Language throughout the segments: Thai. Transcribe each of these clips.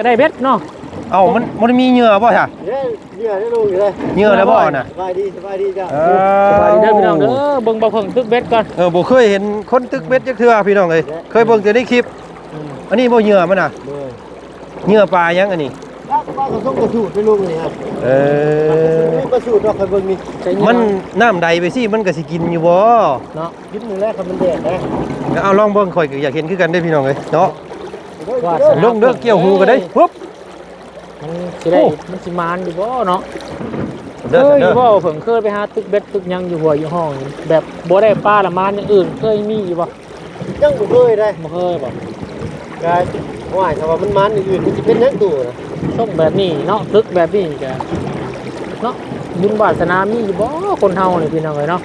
ก็ได้เบ็ดเนาะมันมีเหงื่อป่ะฮะเหงื่อได้ลงอยู่เลยเหงื่อแล้วป่ะน่ะสบายดีจ้ะสบายดีเด้อพี่น้องเด้อเบิ่งบ่เพิ่งตึกเบ็ดก่อนบ่เคยเห็นคนตึกเบ็ดจักเทื่อพี่น้องเอ้ยเคยเบิ่งแต่ในคลิปอันนี้บ่เหงื่อมันน่ะเหงื่อปลายังอันนี้ปลากระส่งกระสูดไปลงนี่ฮะกระสูดเราเคยเบิ่งนี่มันน้ำใดไปสิมันก็สิกินอยู่บ่เนาะกินมื้อแรกมันแดดนะเอาลองเบิ่งข่อยก็อยากเห็นคือกันเด้พี่น้องเอ้ยเนาะลงเด้อเกี่ยวหูกันเด้ปุ๊บมันสิได้มันสิมานอยู่บ่เนาะเคยอยู่บ่เพิ่งเคยไปหาตึกเบ็ดตึกยังอยู่หัวอยู่ห้องแบบบ่ได้ปลาละมานอย่างอื่นเคยมีอยู่บ่ยังบ่เคยได้บ่เคยบ่กายว่าถ้าว่ามันมันอื่นมันสิเป็นจังตัวนะช่องแบบนี้เนาะตึกแบบนี้ก็เนาะบุญวาสนามีอยู่บ่คนเฮานี่พี่น้องเอ้ยเนาะ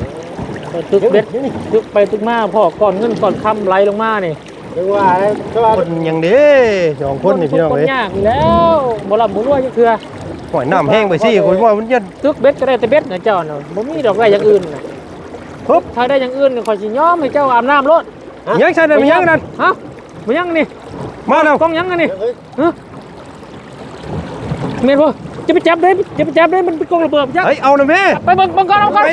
ตึกเบ็ดตึกไปตึกมาพ่อก่อนเงินก่อนค่ำไหลลงมานี่จังว่าคนยังเด้2คนนี่พี่น้องเอ้ยยากแล้วบ่ล่ำบ่รวยจักเทื่อหอยน้ำแห้งไปสิข่อยว่ามันยันตึกเบ็ดก็ได้แต่เบ็ดนะเจ้าน่ะบ่มีดอกได้อย่างอื่นน่ะปึ๊บถ้าได้อย่างอื่นก็ข่อยสิยอมให้เจ้าอาบน้ำรถยังใช่นั่นยังนั่นฮะบ่ยังนี่มาแล้วกล้องยังอันนี้ฮะแม่นบ่จะไปจับได้มันเป็นกล้องระเบิดจักเฮ้ยเอาหน่อยแม่ไปเบิ่งก่อนเอาก่อน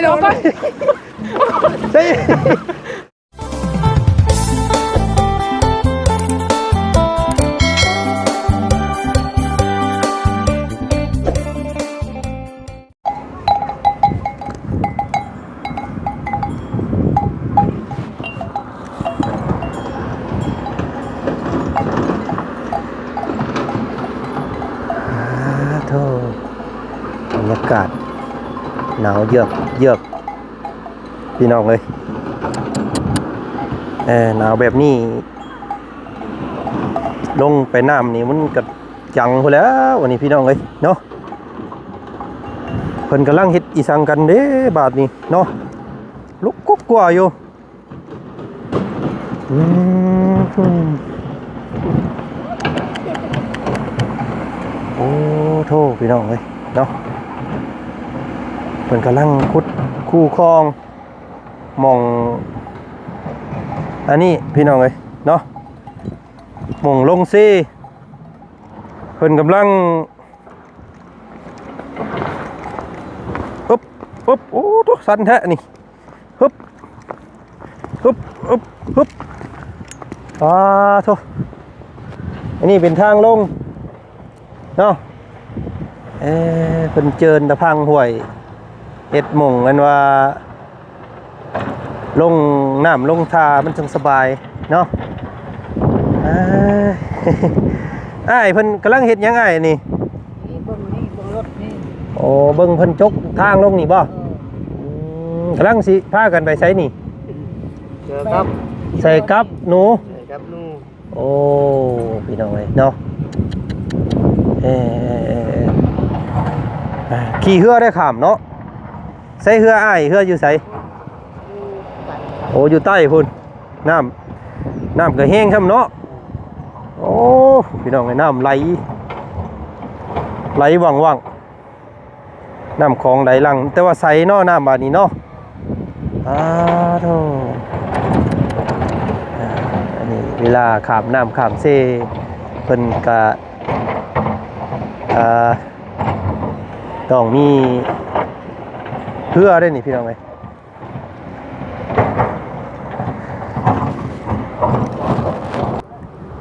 เฮ้ยบรรยากาศหนาวเยือกพี่น้องเลยหนาวแบบนี้ลงไปน้ำนี่มันกัดจังพอแล้ววันนี้พี่น้องเลยเนาะเพิ่นกำลังเฮ็ดอีสังกันเด้บาดนี้เนาะลุกกุ๊กกว่าอยู่โอ้โธ่พี่น้องเลยเนาะเพิ่นกำลังขุดคู่คลองมองอันนี้พี่น้องเลยเนาะมองลงซีเพิ่นกำลังปึ๊บโอ้ตัวสั่นแท้นี่ปึ๊บโธ่อันนี้เป็นทางลงเนาะเป็นเจินตะพังห่วยเอ็ดมงกันว่าลงน้ำลงทามันจังสบายเนาะอ้ายเพิ่นกำลังเฮ็ดยังไงนี่เบิ่งรถนี่โอ้เบิ่งเพิ่นจกทางลงนี่บ่กำลังสิพากันไปไสนี่ใส่กับหนูโอ้พี่น้องเอ้ยเนาะขี่เรือได้ข้ามเนาะใส่เรืออ้ายเรืออยู่ไสโอ้อยู่ใต้พุ่นน้ำก็แห้งครับเนาะโอ้พี่น้องไอ้น้ำไหลว่างน้ำของไหลหลังแต่ว่าใสเนาะน้ำบาดนี้เนาะโธ่อันนี้เวลาข้ามน้ำข้ามเซเพิ่นก็ต้องมีเพื่อได้นี่พี่น้องไง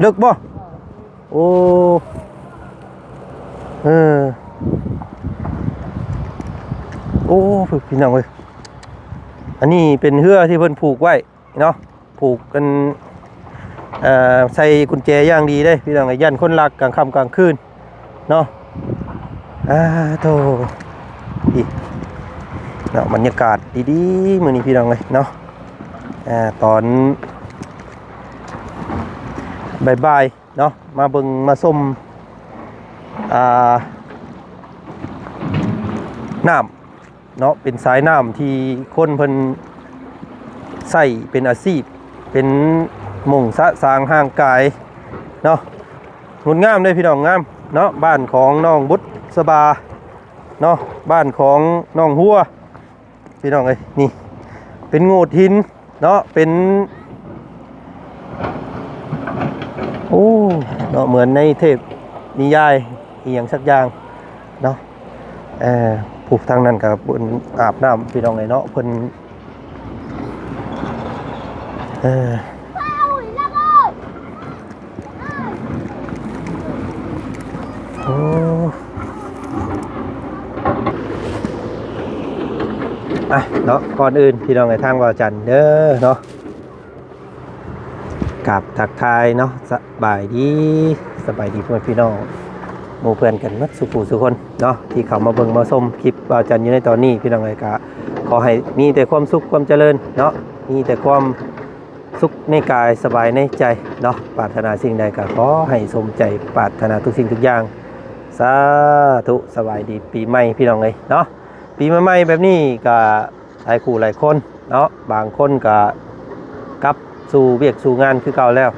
ลึกบ่โอ้โอ้พี่น้องเอ้ยอันนี้เป็นเหือที่เพิ่นผูกไว้เนาะผูกกันใส่กุญแจอย่างดีได้พี่น้องไอ้ยันคนรักกลางค่ำกลางคืนเนาะโธ่อีเนาะบรรยากาศดีๆมื้อนี้พี่น้องเลยเนาะตอนบ่ายๆเนาะมาเบิ่งมาส้มน้ำเนาะเป็นสายน้ำที่คนเพิ่นใส่เป็นอาชีพเป็นหม่งสร้างห่างกายเนาะงดงามเลยพี่น้องงามเนาะบ้านของน้องบุตรสบาเนาะบ้านของน้องหัวพี่น้องเอ้ยนี่เป็นโงดหินเนาะเป็นโอ้เนาะเหมือนในเทพ นิยายอีหยังสักอย่างเนาะผู้ทางนั้นก็เพิ่นอาบน้ำพี่น้องเนาะเพิ่นโอ้เนาะก่อนอื่นพี่น้องในทางวาจันเด้อเนาะกับทักทายเนาะสบายดีเพื่อนพี่น้องหมู่เพื่อนกันนัดสุขสุคนเนาะที่เขามาเบิ่งมาชมคลิปวาจันอยู่ในตอนนี้พี่น้องเลยก็ขอให้มีแต่ความสุขความเจริญเนาะมีแต่ความสุขในกายสบายในใจเนาะปรารถนาสิ่งใดก็ขอให้สมใจปรารถนาทุกสิ่งทุกอย่างสาธุสบายดีปีใหม่พี่น้องเลยเนาะปีใหม่แบบนี้ก็หลายคู่หลายคนเนาะบางคนก็กลับสู่เวียกสู่งานคือเก่าแล้ว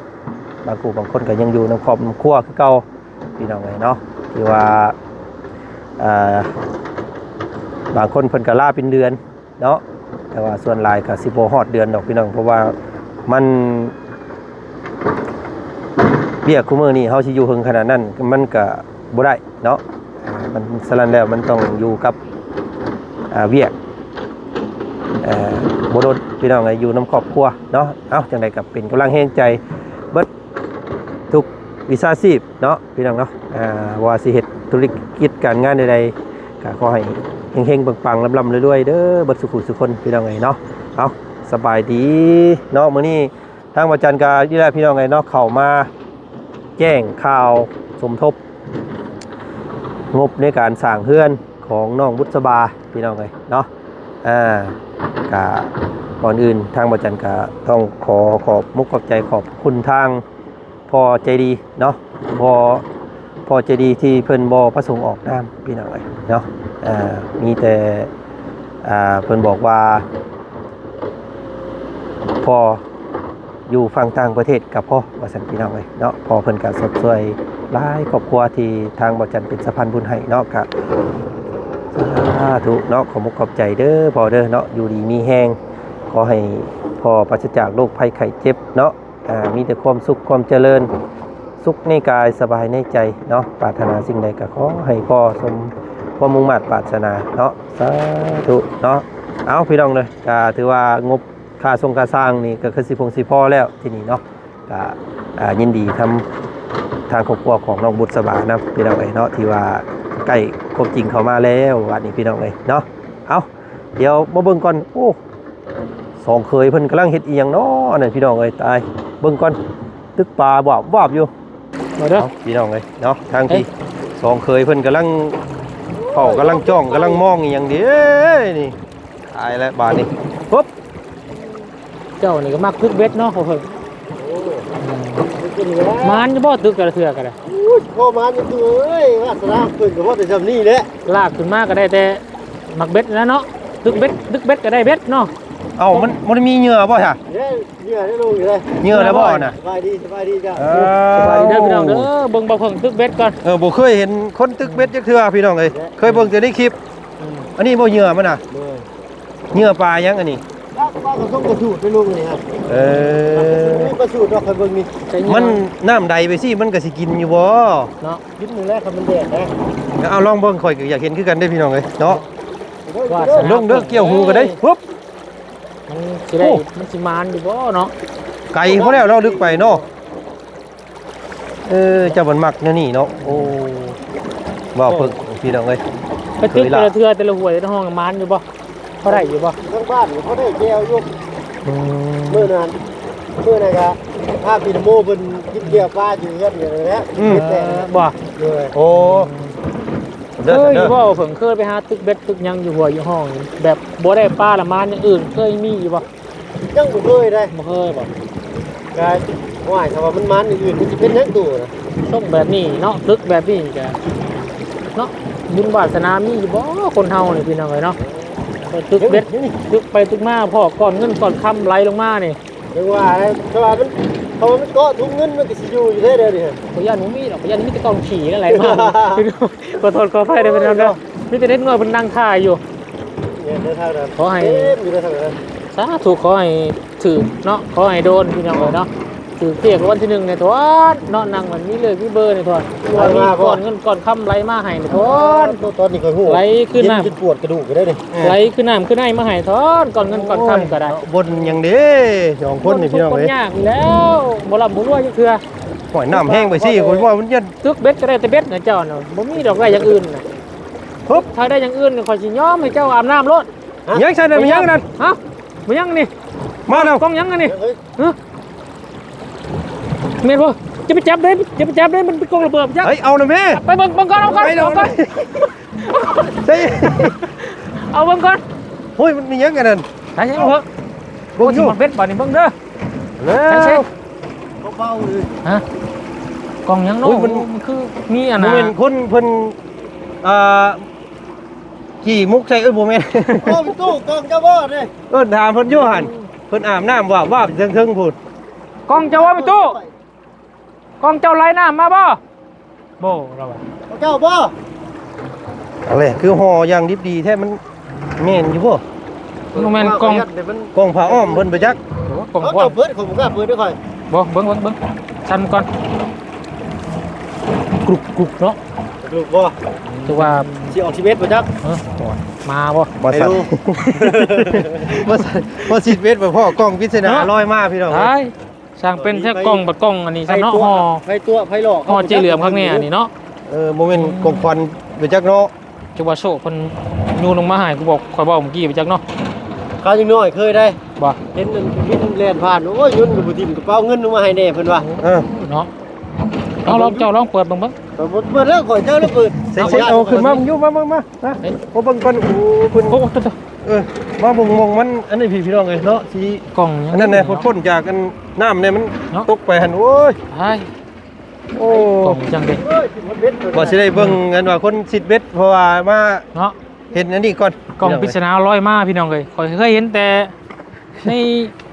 บางคู่บางคนก็ยังอยู่ในครอบครัวคือเก่าพี่น้องเลยเนาะที่ว่าบางคนเพิ่นก็ลาเป็นเดือนเนาะแต่ว่าส่วนหลายก็สิบ่ฮอดเดือนดอกพี่น้องเพราะว่ามันเบี้ยคู่มือนี่เฮาสิอยู่ถึงขนาดนั้นมันก็บ่ได้เนาะมันสลันแล้วมันต้องอยู่กับเวียกบ่โดนพี่น้องอยู่นำครอบครัวเนาะเอ้าจังได๋ก็เป็นกำลังแรงใจเบิดทุกวิชาชีพเนาะพี่น้องเนาะว่าสิเฮ็ดธุรกิจการงานใดๆก็ขอให้เฮงๆปังๆลำๆรวยๆเด้อเบิดสุขสุขคนพี่น้องเนาะเอาสบายดีเนาะมื้อนี้ทางวัดจันทร์ก็ที่แรกพี่น้องเนาะเข้ามาแจ้งข่าวสมทบงบในการสร้างเฮือนของน้องบุษบาพี่น้องเนาะก็ก่อนอื่นทางวัดจันทร์ก็ต้องขอบมุกขอบใจขอบคุณทางพอใจดีเนาะพอใจดีที่เพิ่นบ่ประสงค์ออกนามพี่น้องเนาะมีแต่เพิ่นบอกว่าพออยู่ฝั่งต่างประเทศกับพ่อว่าซั่นพี่น้องเนาะพอเพิ่นก็สดสวยหลายครอบครัวที่ทางบ่จันเป็นสะพานบุญให้เนาะก็สาธุเนาะขอมุกขอบใจเด้อพอเด้อเนาะอยู่ดีมีแฮงขอให้พอปราศจากโรคภัยไข้เจ็บเนาะมีแต่ความสุขความเจริญสุขในกายสบายในใจเนาะปรารถนาสิ่งใดก็ขอให้พ่อสมความมุ่งมั่นปรารถนาเนาะสาธุเนาะเอาพี่น้องเลยก็ถือว่างบค่าทรงค่าสร้างนี่ก็คือสิพ่อแล้วที่นี่เนาะก็ยินดีทำทางครอบครัวของน้องบุษบานะพี่น้องเนาะที่ว่าใกล้ครบจริงเข้ามาแล้ววันนี้พี่น้องเนาะเอาเดี๋ยวมาเบิ่งก่อนโอ้สองเคยเพิ่นกำลังเฮ็ดอีหยังเนาะนั่นพี่น้องตายเบิ่งก่อนตึกปลาบาบอยู่มาเด้อพี่น้องเนาะทางที่สองเคยเพิ่นกำลังเขากำลังจ้องกำลังมองอย่างเดียวนี่ตายแล้วบาดนี้ปุ๊บเจ้านี่ก็มักตึกเบ็ดเนาะเพิ่นมันจะบ่ตึกกระเทือกันเลยพ่อมันจะตัวเอ้ยวาสนาเพิ่นก็บ่ได้จำนี่แหละลากขึ้นมาก็ได้แต่มักเบ็ดแล้วเนาะตึกเบ็ดก็ได้เบ็ดเนาะเอ้ามันมีเหงื่อบ่ฮะเหงื่อได้ลงอยู่เลยเหงื่อแล้วบ่น่ะสบายดีจ้ะสบายดีเด้อพี่น้องเด้อเบิ่งบ่เพิ่งตึกเบ็ดก่อนบ่เคยเห็นคนตึกเบ็ดจักเทื่อพี่น้องเคยเบิ่งแต่ในคลิปอันนี้บ่เหงื่อมันน่ะเหงื่อปลายังอันนี้ปลากระทงกระสูดไปลงนี่ครับกระสูดดอกคันเบิ่งนี่มันน้ำใดไปสิมันก็สิกินอยู่บ่เนาะกินมื้อแรกคันมันแดดนะเอาลองเบิ่งข่อยก็อยากเห็นคือกันได้พี่น้องเนาะลงเด้อเกี่ยวหูก็ได้ปุ๊บมันสิได้มันสิมานอยู่บ่เนาะไก่พอแล้วเราลึกไปเนาะเจ้าบันมักนี่เนาะโอ้บ่เพิ่งพี่น้องไปตึกแต่ละเทื่อแต่ละหวยแต่ละห้องมานอยู่บ่พอได้อยู่บ่ทางบ้านเขาได้แก้วอยู่มื้อนั้นก็ภาพพี่นโมเพิ่นกินเกี๊ยวปลาอยู่เฮือนอยู่นั่นแหละบ่โอ้เคยอยู่บ่เพิ่งเคยไปหาตึกเบ็ดตึกยังอยู่หัวอยู่ห้องแบบบ่ได้ปลาละมานอย่างอื่นเคยมีอยู่บ่ยังบ่เคยได้บ่เคยบ่กายว่าถ้าว่ามันมันอื่นมันสิเป็นจังตัวนะช่องแบบนี้เนาะตึกแบบนี้ก็เนาะบุญวาสนามีอยู่บ่คนเฮานี่พี่น้องเนาะตึกเบ็ดตึกไปตึกมาพ่อก่อนเงินก่อนค่ำไหลลงมานี่ยังว่าเพราะว่ามันเกาะถุงเงินมันก็สิอยู่ได้เด้อนี่บ่ย่านบ่มีหรอกบ่ย่านมีแต่กองขี่นั่นแหละมาขอโทษขออภัยได้เป็นแล้วเนาะมีแต่เด็กน้อยเพิ่นนั่งท่าอยู่เนี่ยเด้อทางนั้นขอให้อยู่ได้ทางนั้นสาธุขอให้ถือเนาะขอให้โดนพี่น้องเนาะ ถือเรียกวันที่1เนี่ยทอนเนาะนั่งมันมีเลยมีเบอร์เนี่ยทอนก่อนเงินก่อนค่ำไหลมาให้เนี่ยทอน ตอนนี้ก็ฮู้ ไหลขึ้นน้ กินปวดกระดูกก็ได้นี่ ำไหลขึ้นน้ำขึ้นในมาให้ทอนก่อนเงินก่อนค่ำก็ได้ บนอย่างเด้สองคนนี่พี่น้อง คน เอ้ย ยากอยู่แล้วบ่ลำบ่รวยจังเทื่อ หอยน้ำแห้งไปสิคนว่ามันยัน ตึกเบ็ดก็ได้แต่เบ็ดนะเจ้าน่ะบ่มีดอกได้อย่างอื่นน่ะ ปุ๊บ ถ้าได้อย่างอื่นข่อยสิยอมให้เจ้าอาบน้ำรถ ยังใช่ได้มั้ยยังนั่น ฮะบ่ยังนี่ มาแล้ว กล้องยังอันนี่ เฮ้ย ฮะแม่นบ่จะไปจับได้จะไปจับได้มันเป็นกล้องระเบิดจัก เฮ้ยเอาหน่อยแม่ ไปเบิ่งก่อนเอาก่อน ไปเดี๋ยว เอาก่อน ใช่ เอาเบิ่งก่อน เฮ้ยมันมียังกันนั่น ใช่ๆเบิ่ง บ่ สิ อยู่ มาเบ็ดบ่นี่เบิ่งเด้อ แล้ว ใช่ เบาๆเลย ฮะกล้องยังเนาะมันคือมีอัน บ่ น่ะ แม่นคนเพิ่นอ่าขี่มุกใส่เอ้ยบ่แม่น โอ้พี่ตู้กองเจ้าบ่เด้ เอิ้นถามเพิ่นอยู่หั่นเพิ่นอาบน้ำว่าเทิงๆพูด กล้องเจ้าว่าไปตู้กล้องเจ้าไหลน้ำมาบ่บ่เราว่า เจ้าบ่ อะไรคือห่ออย่างดิบดีแท้มันแม่นอยู่บ่ มันแม่นกล้อง เดี๋ยวมัน กล้องผ้าอ้อมเพิ่นไปจัก กล้อง เอา กว้าง เปิดผมก็เปิดด้วยค่อย บ่เบิ่งชันก่อนกรุบเนาะ ลูกบ่ ถือว่า สิออกชีวิตบ่จัก มาบ่ มาสั่น มาสิเวทไปพ่อกล้องพิศนาลอยมาพี่น้อง ใช่สร้างเป็นแค่กล้องบัดกล้องอันนี้ซันเนาะห่อ ไผตัวไผหลอก ห่อเจเหลือมข้างนี้อันนี้เนาะ โมเมนต์กองควันไปจักเนาะ จังว่าโชคเพิ่นยูลงมาให้กูบอกข่อยบอกเมื่อกี้ไปจักเนาะ เขาจังน้อยเคยได้ บ่ เห็นมันวินแล่นผ่านโอ้ยยุ่นกับบ่ทิ่มกระเป๋าเงินลงมาให้แน่เพิ่นว่า เนาะลองเจ้าลองเปิดเบิ่ง ก็บ่เปิดแล้วข่อยเจ้าแล้วเปิด เซ็เอาขึ้นมาอยู่มานะโอ้เบิ่งก่อนโอ้เพิ่น โอ้ตัว มาบ่งมองมันอันนี้พี่น้องเอ้ยเนาะสิ กล้อง อันนั้นแน่พ้นจากกันน้ำเนี่ยมันตกไปหั่นโอ้ย ใช่ โอ้ กล้องจังเด้ เอ้ยสิมันเบ็ด บ่สิได้เบิ่งกันว่าคนสิเบ็ดเพราะว่ามา เนาะ เห็นอันนี้ก่อน กล้องปริศนาลอยมาพี่น้องเอ้ยข่อยเคยเห็นแต่ใน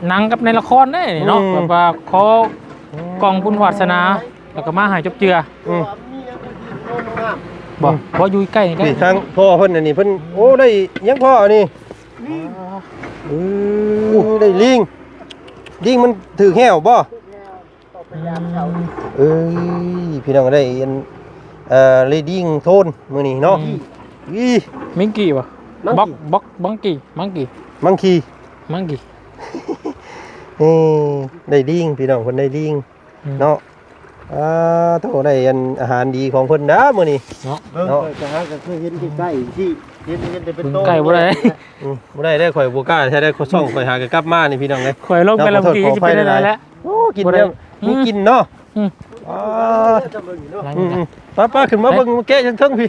หนังกับในละครเด้นี่เนาะแบบว่าขอกล้องบุญวาสนาแล้วก็มาหาจบเจือบ่อยู่ใกล้นี่ นี่ทางพ่อเพิ่นอันนี้เพิ่นโอ้ได้ยังพ่ออันนี้ได้ลิงมันถือแห้วบ่เอ้ยพี่น้องได้อันเลดิ้งโทนมื้อนี้เนาะอี มิงกี้บ่บังกี้ มังคี ได้ดิ้งพี่น้องเพิ่นได้ดิ้งเนาะโตได้อันอาหารดีของเพิ่นนะมื้อนี้ เนาะ เนาะก็หาก็เคยเห็นใกล้ๆที่เห็นแต่เป็นโต ไก่บ่ได้ บ่ได้ข่อยบ่กล้าใช้ได้ข่อยช่องข่อยหากกลับมานี่พี่น้องเอ้ย ข่อยลงไปแล้วเมื่อกี้จะเป็นอะไรแล้ว โอ้กินแล้วมีกินเนาะ ป้าขึ้นมาเบิ่งแกะจังเทิงพี่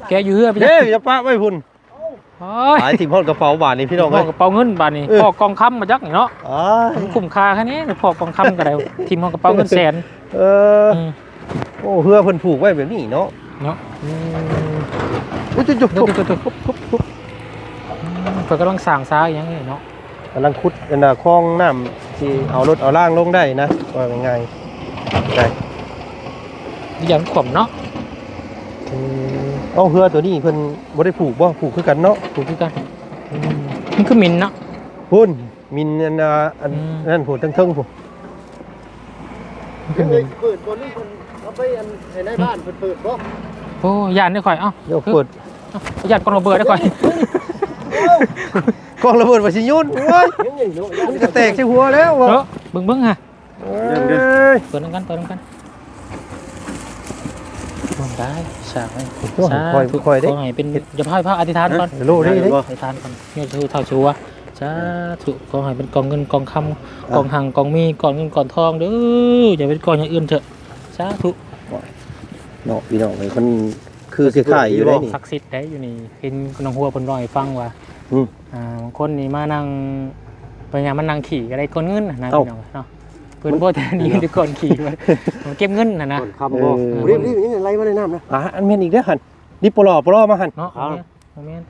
แกอยู่เฮือพี่ เด้อย่าป้าไว้พุ่น โอ้ย หลายสิบฮอดกระเป๋าบาทนี่พี่น้อง พ่ เอ้ อย กระเป๋าเงินบาทนี่พ่อกองค้ำมาจักนี่เนาะ อ้าย คุ้มค่าแค่นี้พ่อกองค้ำก็ได้ทีมของกระเป๋าเงินแสน เออโอ้เฮือเพิ่นผูกไว้แบบนี้เนาะ เนาะ โอ้ยจุ๊บ เพิ่นกำลังสร้างซาอย่างนี้เนาะ กำลังขุดกันน่ะคลองน้ำที่เอารถเอาล่างลงได้นะว่าง่ายๆได้ อย่างขวมเนาะ เอาเฮือตัวนี้เพิ่นบ่ได้ผูกบ่ผูกคือกันเนาะ ถูกคือกันมันคือมินเนาะ พุ่นมินอันนั่นผูกเทิงๆพุ่น มันคือมิน เปิดบ่นี่เพิ่นเอาไปอันให้ในบ้านเพิ่นเปิดบ่ โอ้ยานได้ข่อยเอ้า เดี๋ยวเปิด ยานกองระเบิดได้ข่อย กองระเบิดว่าสิยุ่นโอ้ยมันจะแตกใส่หัวแล้วว่ะ เนาะเบิ่งฮะ เอ้ย เปิดน้ำกันมองได้สาธุ ค่อยๆได้ ขอให้เป็นอย่าพลาดพระอธิษฐานก่อน โลได้เด้ อธิษฐานก่อนเนี่ยคือเท่าชัวสาธุขอให้เป็นกองเงินกองคำกองหังกองมีกองเงินกองทองเด้ออย่าเป็นกองอย่างอื่นเถอะสาธุ เนาะพี่น้องไอ้คนคือสิขายอยู่ได้นี่ ศักดิ์สิทธิ์ได้อยู่นี่เห็นน้องหัวเพิ่นร้องให้ฟังว่า บางคนนี่มานั่งพยายามมานั่งขี่ก็ได้ก้อนเงินนะพี่น้องเนาะเพิ่นบ่แต่นี่ทุกคนขี่มาเก็บเงินนะ คำบ่รีบยังไงไล่มาในน้ำนะ อันแม่นอีกเด้อหั่นนี่ปลอมาหั่น เนาะโมเมนต์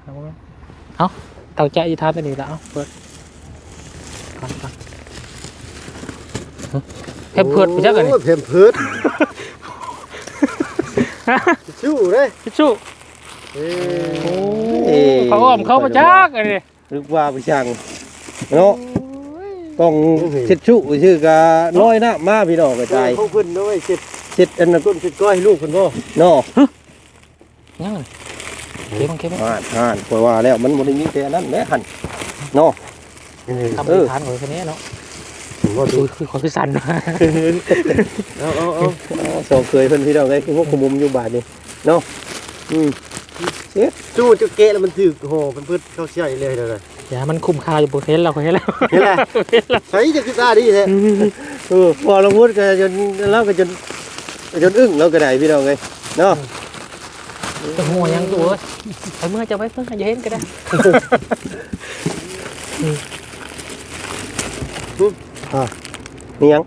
เอาเต่าใจอีทานตัวนี้ละเอาเปิดก่อนเพิ่มเพิดไปจักกันนี่ เพิ่มเพิดชู้เด้ ทิชชู่เขาอ้อมเขามาจักอันนี้ นึกว่าไปสั่งเนาะ กล่องเช็ดชุชื่อก็น้อยน้ำมาพี่น้องกระจาย เขาเพิ่นด้วยเสร็จ เช็ดอันนั้น ต้นเสร็จก้อยลูกเพิ่นบ่ เนาะ ยังไงเก็บมันเก็บมัน ห่านปล่อยว่าแล้วมันบ่ได้มีแต่อันนั้นแหละหั่นเนาะ ทำเป็นฐานของคนนี้เนาะคือคนคือสั่น เอา สองเคยเพิ่นพี่น้องได้คือพวกขมุมอยู่บาดนี่เนาะเช็ด จูจะเกะแล้วมันถือโหเพิ่นเข้าใช้เลยเด้อ อย่ามันคุ้มค่าอยู่โปรเทสเราเห็นแล้ว เห็นแหละใช้จะคือตาดีแท้ พอเราพูดกันจนเล่ากันจนอึ้งเราก็ได้พี่น้องเลยเนาะ จะหัวยังตัวไอ้เมื่อจะไว้เพิ่งจะเห็นก็ได้ นี่ยัง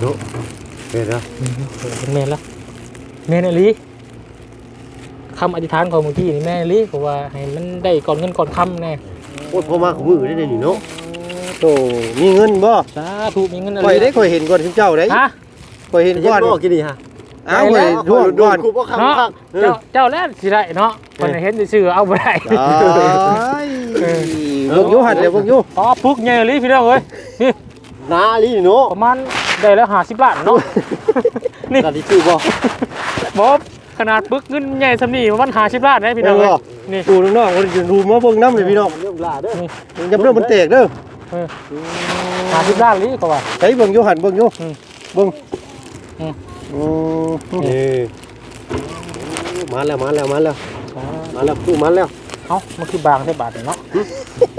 ดูเห็นแล้ว เป็นเมนแล้วเมนอลีคำอธิษฐานของเมื่อกี้นี่แม่อลีเพราะว่าให้มันได้ก่อนเงินก่อนคำแน่ โคตรพอมาของมือได้นี่เนาะ โอ้มีเงินบ่ สาธุมีเงินอ ข่อย ลี ได้ข่อยเห็นก่อนถึงเจ้าได้ ฮะ ข่อยเห็น เห็น ก่อน บ่กินนี่ฮะ อ้าวข่อยทั่วก่อน กูบ่ข้าง เนาะ ข้าง เจ้าแล้วสิได้เนาะคนเห็นซื่อเอาไปได้ พวกยูหันเลยพวกยู อ๋อปุ๊กใหญ่อลีพี่น้องเอ้ยนี่ นาลีเนาะ ประมาณได้แล้ว50 ล้านเนาะนี่ กันที่ชื่อบ่ บอบขนาดปึ๊กเงินใหญ่สำนีประมาณ50 ล้านได้พี่น้องเอ้ยนี่ กูน้องๆคนจะดูมาเบิ่งน้ำเลยพี่น้อง เรื่องลาเด้อ อย่าเพิ่งมันแตกเด้อ 50 ล้านลีก็ว่า ใช้เบิ่งยูหันเบิ่งยูเบิ่ง มาแล้วคู่มาแล้ว เอ้ามันคือบางใช่บาทเนาะ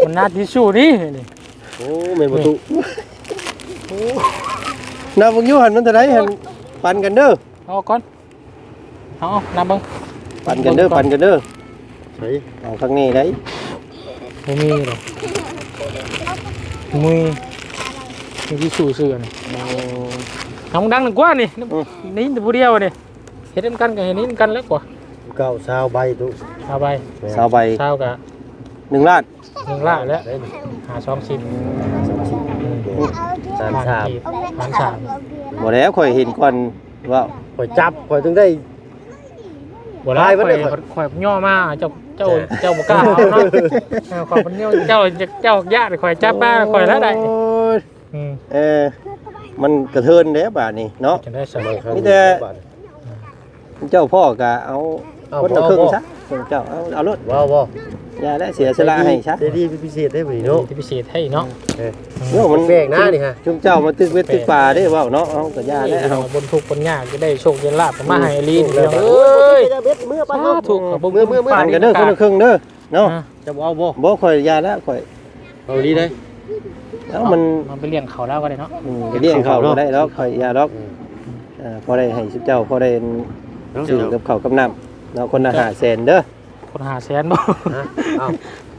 มันน่าทิชชู่นี่นี่ โอ้แม่นประตู น้ำเบิ่งยูหันมันเท่าไหร่หันปั่นกันเด้อ เอาก่อนเอานำเบิ่ง ปั่นกันเด้อปั่นกันเด้อ ใช่ เอาข้างนี้ได้ บ่มีหรอกมีทิชชู่ซื้อนี่ทำดังหนึ่งกว่านี่นี่แต่ผู้เดียวนี่เฮ็ดกันก็เฮ็ดนี่กันแล้วกว่า เก้าซาวใบตุ เอาไป สาวใบ เช้ากับ 1 ล้าน 1 ล้านแล้วหา2 10 สามชาม หาร3 บ่แล้วข่อยเห็นก่อนว่า ข่อยจับข่อยถึงได้ บ่ได้ข่อยย่อมาเจ้าบ่กล้าเอาเนาะข่อยมันย่อเจ้าญาติข่อยจับมาข่อยแล้วได้ โอ้ยมันกระเทินเด้บาดนี้เนาะ จะได้สบาย มีแต่เจ้าพ่อก็เอาคนละครึ่งซะเจ้าเอารถ ว้าว อย่าได้เสียสละให้ซะ ได้ดีพิเศษได้บ่นี่เนาะ ที่พิเศษให้เนาะ เนาะมัน แปลกนะนี่ฮะ ชุมเจ้ามาตึกเวทตึกป่าได้เว้าเนาะเอาก็อย่าได้เอา บนทุกข์บนยากจะได้โชคเย็นลาบมาให้ลีน เอ้ เอ้ย เบ็ดมือไปเฮา ถูกกับ มือ ปั่นกันเด้อคนละครึ่งเด้อเนาะ จะเอาบ่ บ่ข่อยอย่าแล้วข่อย เอาดีได้ แล้วมัน ไปเลี้ยงเขาแล้วก็ได้เนาะ เลี้ยงเขาบ่ได้แล้วข่อยอย่าดอกพอได้ให้ชุมเจ้าพอได้ซื้อกับข้าวกับน้ำเนาะคนละ500,000เด้อ คนหาแสนบ่ อ้าว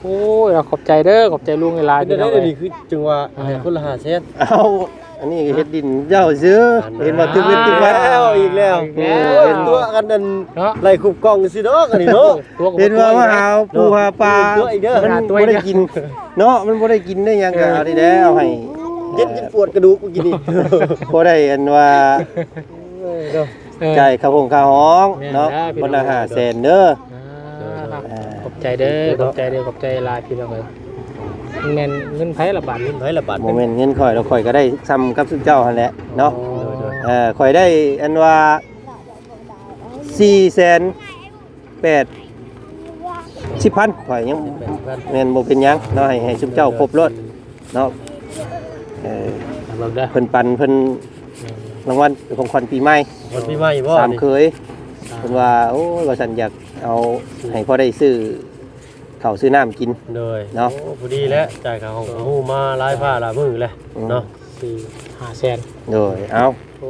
โอ้ยขอบใจเด้อขอบใจลุงในไลน์ ได้ พี่น้อง นี่คือจังว่าคนละ5เซน เอาอันนี้เฮ็ดดินเจ้าซื้อเห็นว่าตึกเวทตึกป่า อีกแล้วเป็นตัวกันนั่น เนาะ ไล่คุบกล้องสิเนาะกันนี่เนาะ เห็นว่ามาหาปูหาปลา ตัวอีกเด้อ มันบ่ได้กินเนาะมันบ่ได้กินได้หยังก็เอาได้แล้วให้ เย็นปวดกระดูกกูกินนี่ บ่ได้อันว่าจ่ายค่าห้องค่าห้องเนาะคนละ500,000เด้อ ขอบใจเด้อขอบใจเด้อขอบใจไลน์พี่น้องเลยแม่นเงินไผละบาท ไผละบาท โมเมนต์เงินข่อยแล้วข่อยก็ได้ซ้ำกับสุเจ้าหั่นแหละเนาะข่อยได้อันว่า480,000ข่อยยังแม่นบ่เป็นหยังเนาะให้สุเจ้าครบรถเนาะบอกเด้อ เพิ่นปันเพิ่นรางวัลของขวัญปีใหม่ วันปีใหม่บ่ สามเคยเพิ่นว่าโอ้ว่าฉันอยากเอาให้พ่อได้ซื้อข้าวซื้อน้ำกิน เลยเนาะพอดีแล้วจ่ายค่าห้องฮู้มาหลายผ้าหลายมื้อแล้วเนาะ 5แสน โดยเอา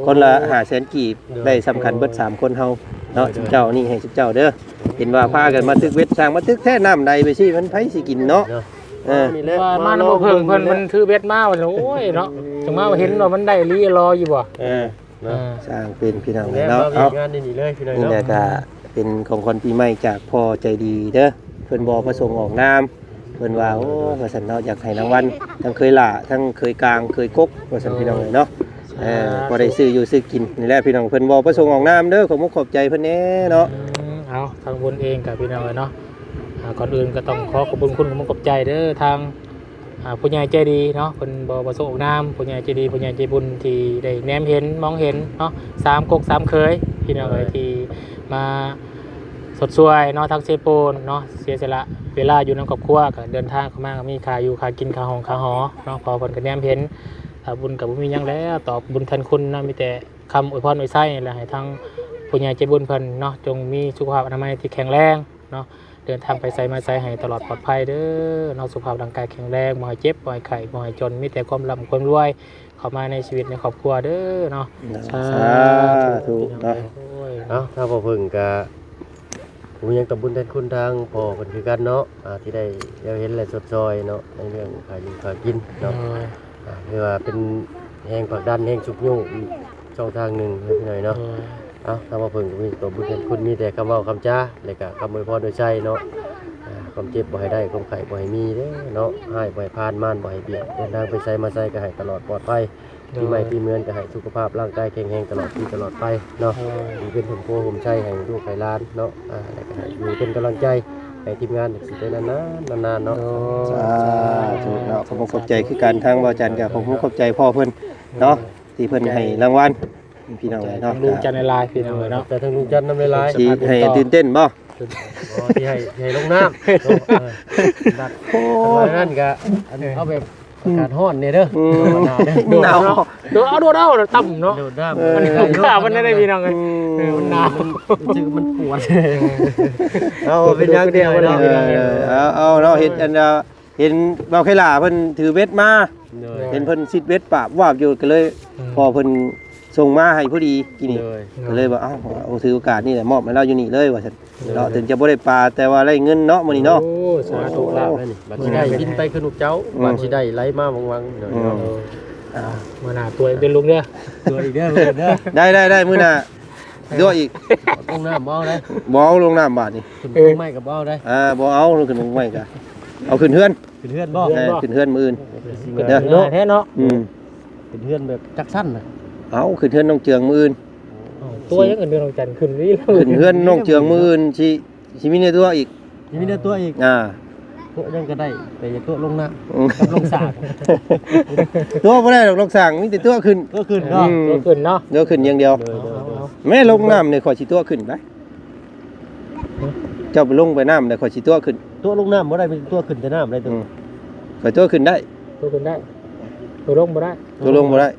คนละ500,000กีบได้สำคัญเบิด3คนเฮาเนาะเจ้านี่ให้เจ้าเด้อเห็นว่าพากันมาตึกเวทสร้างมาตึกแท้น้ำใดไปสิมันไผสิกินเนาะ ว่ามาน้ำเพิ่งเพิ่นมันถือเบ็ดมาว่าโอ้ยเนาะจังมาเห็นว่ามันได้ลีรออยู่บ่ สร้างเป็นพี่น้อง เนาะ เนาะเอา งานนี่เลยพี่น้อง นี่ เนาะ แหละก็เป็นของคนปีใหม่จากพ่อใจดีเด้อเพิ่นบ่ประสงค์ออกนามเพิ่นว่าโอ้ว่าซั่นเนาะอยากให้รางวัลทั้งเคยล่าทั้งเคยกลางเคยกกว่าซั่นพี่น้องเนาะบ่ได้ซื้ออยู่ซื้อกินนี่แหละพี่น้องเพิ่นบ่ประสงค์ออกนามเด้อขอขอบใจเพิ่นแน่เนาะ เอาทางบนเองกับพี่น้องเนาะก่อนอื่นก็ต้องขอขอบคุณคุณขอบใจเด้อทาง ผู้ใหญ่ใจดีเนาะเพิ่นบ่ประสงค์นามผู้ใหญ่ใจดีผู้ใหญ่ใจบุญที่ได้แนมเห็นมองเห็นเนาะ3กก3เคยพี่น้องเอ้ยที่มาสดสวยเนาะทั้งเซโปนเนาะเสียสละเวลาอยู่นำครอบครัวก็เดินทางเข้ามาก็มีค่าอยู่ค่ากินค่าห้องค่าหอเนาะพอเพิ่นก็แนมเห็นถ้าบุญก็บ่มีหยังแล้วตอบบุญแทนคุณเนาะมีแต่คำอวยพรอวยไส้นี่แหละให้ทั้งผู้ใหญ่ใจบุญเพิ่นเนาะจงมีสุขภาพอนามัยที่แข็งแรงเนาะเดินทางไปไสมาไสให้ตลอดปลอดภัยเด้อเนาะสุขภาพร่างกายแข็งแรงบ่ให้เจ็บบ่ให้ไข้บ่ให้จนมีแต่ความร่ำความรวยเข้ามาในชีวิตในครอบครัวเด้อเนาะสา ธุเนาะ โอ้ย เนาะถ้าพอพึ่งก็ผมยังตบบุญแทนคุณทางพ่อเพิ่นคือกันเนาะที่ได้เห็นและสดซอยเนาะในเรื่องขายอยู่ขายกินเนาะคือว่าเป็นแห่งผลักดันแห่งชุกยุ่งอีกช่องทางหนึ่งให้พี่หน่อยเนาะถ้าพอพึ่งก็มีตบบุญแทนคุณมีแต่คำเว้าคำจ้าแล้วก็คำอวยพรโดยใจเนาะความเจ็บบ่ให้ได้ความไข้บ่ให้มีเด้อเนาะให้บ่ให้พานม่านบ่ให้เบียดเดินทางไปไสมาไสก็ให้ตลอดปลอดภัยปีใหม่ปีเมือนก็ให้สุขภาพร่างกายแข็งแรงตลอดปีตลอดไปเนาะมีเป็นผมโพผมใช้ให้ลูกให้หลานเนาะแล้วก็ให้อยู่เป็นกำลังใจให้ทีมงานสิไปนานๆเนาะ สาธุเนาะขอบคุณใจคือการทางบ่จันกับขอบคุณขอบใจพ่อเพิ่นเนาะที่เพิ่นให้รางวัลพี่น้องเนาะ ลุงจันในลายพี่น้องเนาะ แต่ทางลุงจันทร์น้ำลาย ที่ให้ตื่นเต้นบ่ ที่ให้ลงน้ำดักโอ้ยนั่นก็เอาแบบอากาศร้อนเนี่ยเด้อหนาวเด้อ หนาว โดดเอาต่ำเนาะ โดดน้ำ มันข้าวมันได้พี่น้องเลยมันหนาว ชื่อมันปวดเอาเป็นอย่างเดียวเนาะ เอาเนาะเห็นอันเห็นเบาไข่ล่าเพิ่นถือเบ็ดมาเห็นเพิ่นซิดเบ็ดปราบวาบอยู่ก็เลยพอเพิ่นส่งมาให้พอดีกินนี่ก็เลยว่าเอ้าเอาถือโอกาสนี่แหละมอบให้เราอยู่นี่เลยว่าซั่นเนาะถึงจะบ่ได้ปลาแต่ว่าได้เงินเนาะมื้อนี้เนาะ โอ้สาธุ ลาบนี่บัดสิได้บินไปขึ้นลูกเจ้าบัดสิได้ไหลมาวังๆเนาะ มาหน้าตัวเป็นลุงเด้อ ตัวอีกเด้อเด้อ ได้มื้อหน้าด้วยอีก ต้องน้ำบ่ได้ บ่เอาลงน้ำบาดนี่ ขึ้นไม่กับบ่ได้ บ่เอาลงขึ้นลงไว้ก็เอาขึ้นเฮือน ขึ้นเฮือนบ่ ขึ้นเฮือนมื้ออื่น เด้อเนาะแท้เนาะ ขึ้นเฮือนแบบจักสั้นน่ะ เอาขึ้นเฮือนน้องเจืองมื้ออื่น ตัวยังอื่นเดือนจันทร์ขึ้นนี่ ขึ้นเฮือนน้องเจืองมื้ออื่นสิมีในตัวอีก มีเนื้อตัวอีกตัวยังก็ได้แต่อย่าตัวลงน้ำกับลงสาก ตัวบ่ได้ดอกลงสั่งมีแต่ตัวขึ้น ตัวขึ้นเนาะ ตัวขึ้นเนาะ เดี๋ยวขึ้นอย่างเดียวแม่ลงน้ำเนี่ยขอยสิตัวขึ้นไปเจ้าไปลงไปน้ำเนี่ยขอยสิตัวขึ้น ตัวลงน้ำบ่ได้เป็นตัวขึ้นแต่น้ำได้ตัว ขอยตัวขึ้นได้ ตัวขึ้นได้ตัวลงบ่ได้ ตัวลงบ่ได้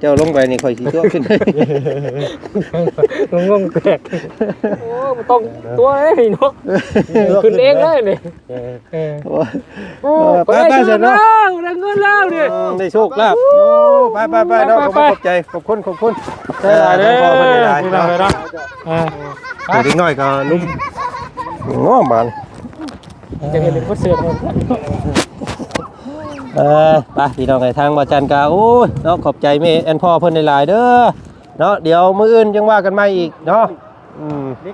เจ้าลงไปนี่ขอยสิตัวขึ้นได้ งงแปลกโอ้ต้องตัวเอ้ยเนาะขึ้นเองเลยนี่ไปเนาะได้เงินแล้วนี่ ได้โชคลาภไปเนาะขอบใจขอบคุณได้เด้อพี่น้องเนาะเด็กน้อยก็นุ่มง้อมัน จะเห็นเป็นคนเสือก ไปพี่น้องไอ้ทางบ่จันกาโอ้ยเนาะขอบใจแม่แอนพ่อเพิ่นหลายๆเด้อเนาะเดี๋ยวมื้ออื่นจังว่ากันใหม่อีกเนาะ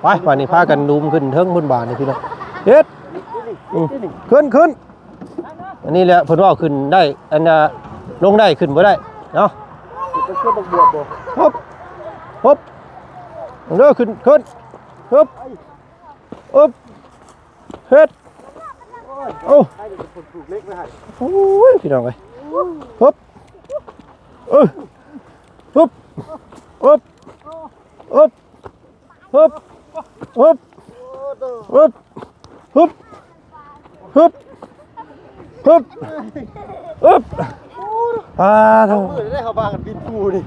ไปวันนี้พากันดุมขึ้นเทิงบนบานนี่พี่น้องเฮ็ดขึ้นอันนี้แหละเพิ่นว่าขึ้นได้อันน่ะลงได้ขึ้นบ่ได้เนาะฮบเด้อขึ้นฮึบเฮ็ดโอ้โอ้ยพี่น้องเอ้ยฮึบฮึบฮึบฮึบฮึบฮึบฮึบฮึบฮึบฮึบฮึบทำได้เขาบางกันบินกูนี่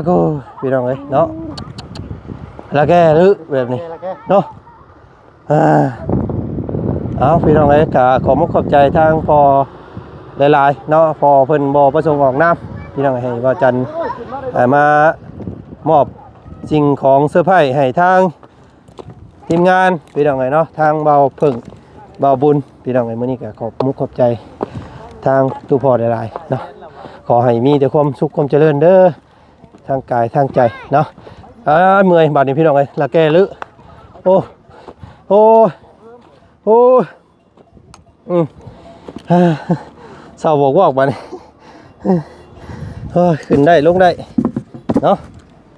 กูพี่น้องเอ้ยเนาะแล้วแกหรือแบบนี้เนาะเอาพี่น้องเอ้ยก็ขอขอบใจทางพอหลายๆเนาะพอเพิ่นบ่ประสงค์ออกน้ำพี่น้องให้ว่าจันมามอบสิ่งของเสื้อผ้าให้ทางทีมงานพี่น้องเอ้ยเนาะทางเบาเพิ่งเบาบุญพี่น้องเอ้ยมื้อนี้ก็ขอบใจทางตู้พ่อหลายๆเนาะขอให้มีแต่ความสุขความเจริญเด้อทางกายทางใจเนาะเมื่อยบาดนี้พี่น้องเอ้ยละแกลึโอ้เศร้าบอกว่าออกมาเนี่ยขึ้นได้ลงได้เนาะ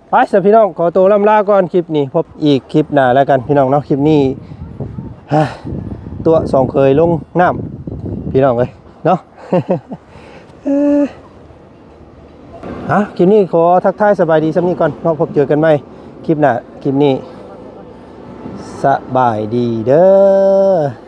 ไปสิพี่น้องขอตัวล่ำลาก่อนคลิปนี้พบอีกคลิปหน้าแล้วกันพี่น้องเนาะคลิปนี้ตัวสองเคยลงน้ำพี่น้องเลย เนาะ คลิปนี้ขอทักทายสบายดีซ้ำนี้ก่อนเนาะพบเจอกันใหม่คลิปหน้าคลิปนี้สบายดีเด้อ